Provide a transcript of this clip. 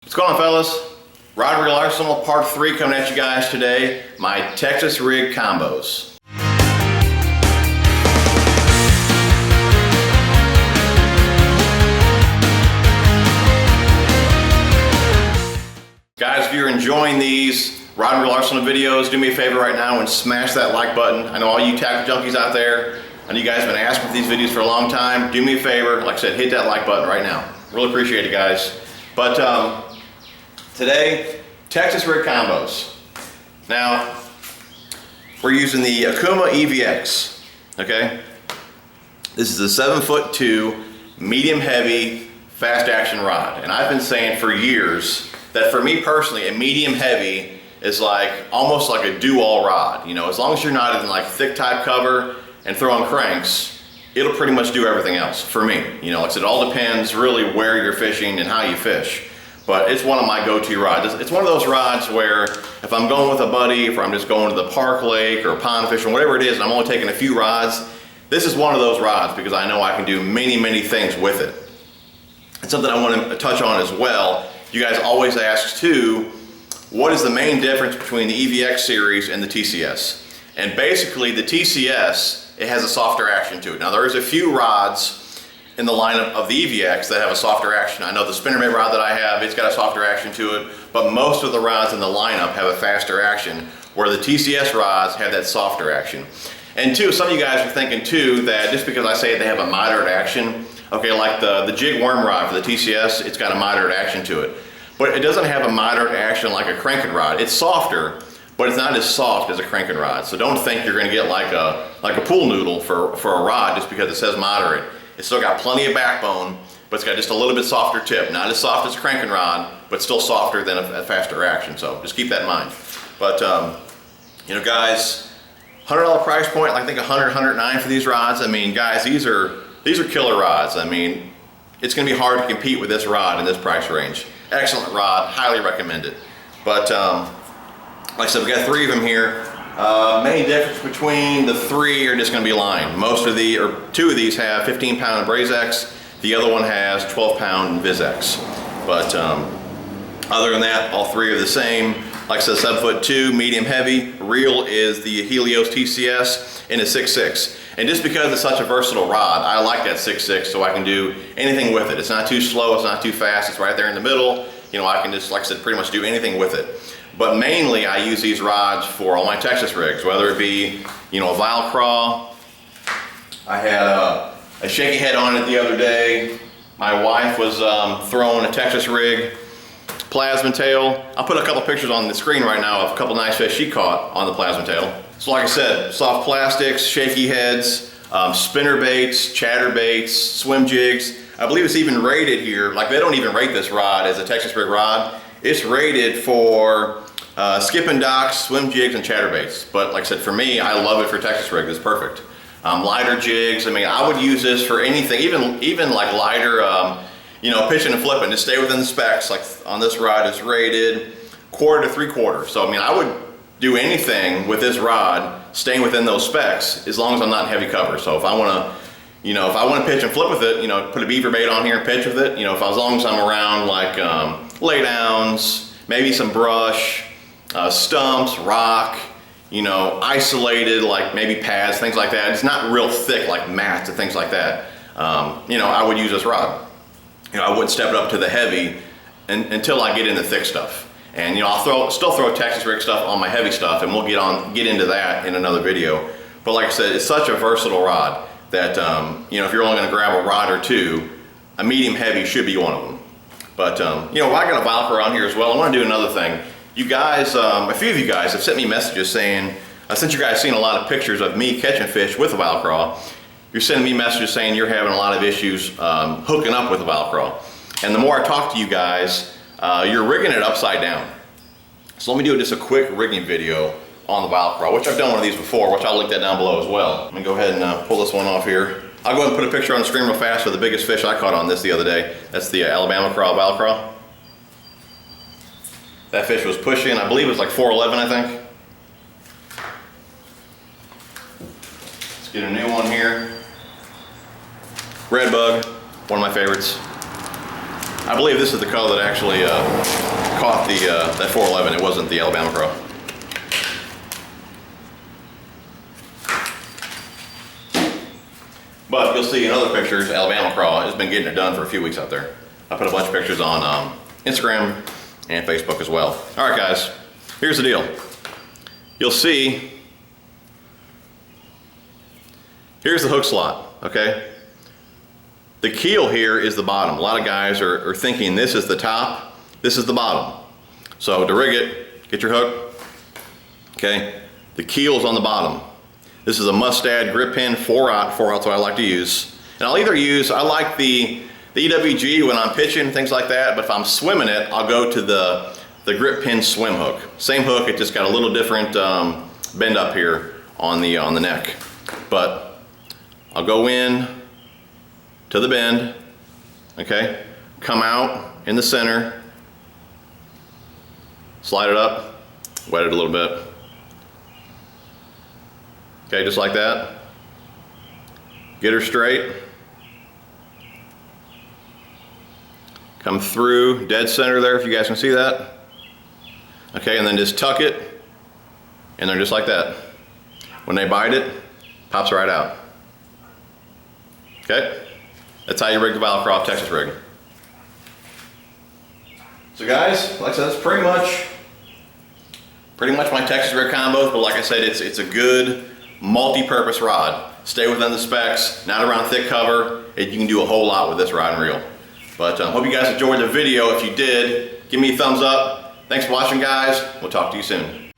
What's going on, fellas? Rod Reel Arsenal Part 3 coming at you guys today. My Texas rig combos. Guys, if you're enjoying these Rod Reel Arsenal videos, do me a favor right now and smash that like button. I know all you tackle junkies out there, and you guys have been asking for these videos for a long time. Do me a favor, like I said, hit that like button right now. Really appreciate it, guys. But today, Texas rig combos. Now, we're using the Okuma EVX, okay? This is a 7'2", medium heavy, fast action rod. And I've been saying for years that for me personally, a medium heavy is like almost like a do-all rod. You know, as long as you're not in like thick type cover and throwing cranks, it'll pretty much do everything else for me. You know, like I said, it all depends really where you're fishing and how you fish. But it's one of my go-to rods. It's one of those rods where if I'm going with a buddy, if I'm just going to the park lake or pond fishing, whatever it is, and I'm only taking a few rods, this is one of those rods because I know I can do many, many things with it. And something I want to touch on as well, you guys always ask too, what is the main difference between the EVX series and the TCS? And basically the TCS, it has a softer action to it. Now there's a few rods in the lineup of the EVX that have a softer action. I know the spinnerbait rod that I have, it's got a softer action to it, but most of the rods in the lineup have a faster action, where the TCS rods have that softer action. And two, some of you guys are thinking too that just because I say they have a moderate action, okay, like the jig worm rod for the TCS, it's got a moderate action to it. But it doesn't have a moderate action like a cranking rod. It's softer, but it's not as soft as a cranking rod. So don't think you're gonna get like a pool noodle for a rod just because it says moderate. It's still got plenty of backbone, but it's got just a little bit softer tip. Not as soft as a cranking rod, but still softer than a faster action. So just keep that in mind. But you know, guys, $100 price point, I think $100, $109 for these rods. I mean, guys, these are killer rods. I mean, it's gonna be hard to compete with this rod in this price range. Excellent rod, highly recommend it. But like I said, we got three of them here. Main difference between the three are just gonna be line. Two of these have 15-pound BrazeX, the other one has 12-pound VizX. But other than that, all three are the same. Like I said, 7'2", medium heavy. Reel is the Helios TCS in a 6'6". And just because it's such a versatile rod, I like that 6'6", so I can do anything with it. It's not too slow, it's not too fast, it's right there in the middle. You know, I can just, like I said, pretty much do anything with it. But mainly I use these rods for all my Texas rigs, whether it be, you know, a Vilecraw. I had a shaky head on it the other day. My wife was throwing a Texas rig, plasma tail. I'll put a couple pictures on the screen right now of a couple nice fish she caught on the plasma tail. So like I said, soft plastics, shaky heads, spinner baits, chatter baits, swim jigs. I believe it's even rated here, like they don't even rate this rod as a Texas rig rod. It's rated for skipping docks, swim jigs, and chatter baits. But like I said, for me, I love it for Texas rig, it's perfect. Lighter jigs, I mean, I would use this for anything, even like lighter, you know, pitching and flipping, just stay within the specs. Like on this rod, it's rated 1/4 to 3/4. So I mean, I would do anything with this rod, staying within those specs, as long as I'm not in heavy cover. So if I want to, you know, if I want to pitch and flip with it, you know, put a beaver bait on here and pitch with it, you know, as long as I'm around like lay downs, maybe some brush, stumps, rock, you know, isolated, like maybe pads, things like that. It's not real thick like mats and things like that. You know, I would use this rod. You know, I wouldn't step it up to the heavy until I get into thick stuff. And you know, I'll still throw Texas rig stuff on my heavy stuff, and we'll get into that in another video. But like I said, it's such a versatile rod that you know, if you're only going to grab a rod or two, a medium heavy should be one of them. But you know, I got a Vilecraw on here as well. I want to do another thing. You guys, a few of you guys have sent me messages saying, since you guys seen a lot of pictures of me catching fish with a Vilecraw, you're sending me messages saying you're having a lot of issues hooking up with a Vilecraw. And the more I talk to you guys, you're rigging it upside down. So let me do just a quick rigging video on the Vilecraw, which I've done one of these before, which I'll link that down below as well. Let me go ahead and pull this one off here. I'll go ahead and put a picture on the screen real fast of the biggest fish I caught on this the other day. That's the Alabama craw Vilecraw. That fish was pushing, I believe it was like 4'11", I think. Let's get a new one here. Red bug, one of my favorites. I believe this is the color that actually caught the that 411. It wasn't the Alabama Crow. But you'll see in other pictures, Alabama Craw has been getting it done for a few weeks out there. I put a bunch of pictures on Instagram and Facebook as well. All right, guys, here's the deal. You'll see, here's the hook slot, okay? The keel here is the bottom. A lot of guys are thinking this is the top, this is the bottom. So to rig it, get your hook, okay? The keel's on the bottom. This is a Mustad grip pin 4/0's what I like to use. And I'll either use, I like the EWG when I'm pitching, things like that, but if I'm swimming it, I'll go to the grip pin swim hook. Same hook, it just got a little different bend up here on the neck. But I'll go in to the bend, okay? Come out in the center, slide it up, wet it a little bit. Okay, just like that. Get her straight. Come through dead center there, if you guys can see that. Okay, and then just tuck it in there just like that. When they bite it, pops right out. Okay, that's how you rig the Vilecraw Texas rig. So guys, like I said, that's pretty much my Texas rig combos, but like I said, it's a good multi-purpose rod. Stay within the specs, not around thick cover. You can do a whole lot with this rod and reel. But hope you guys enjoyed the video. If you did, give me a thumbs up. Thanks for watching, guys. We'll talk to you soon.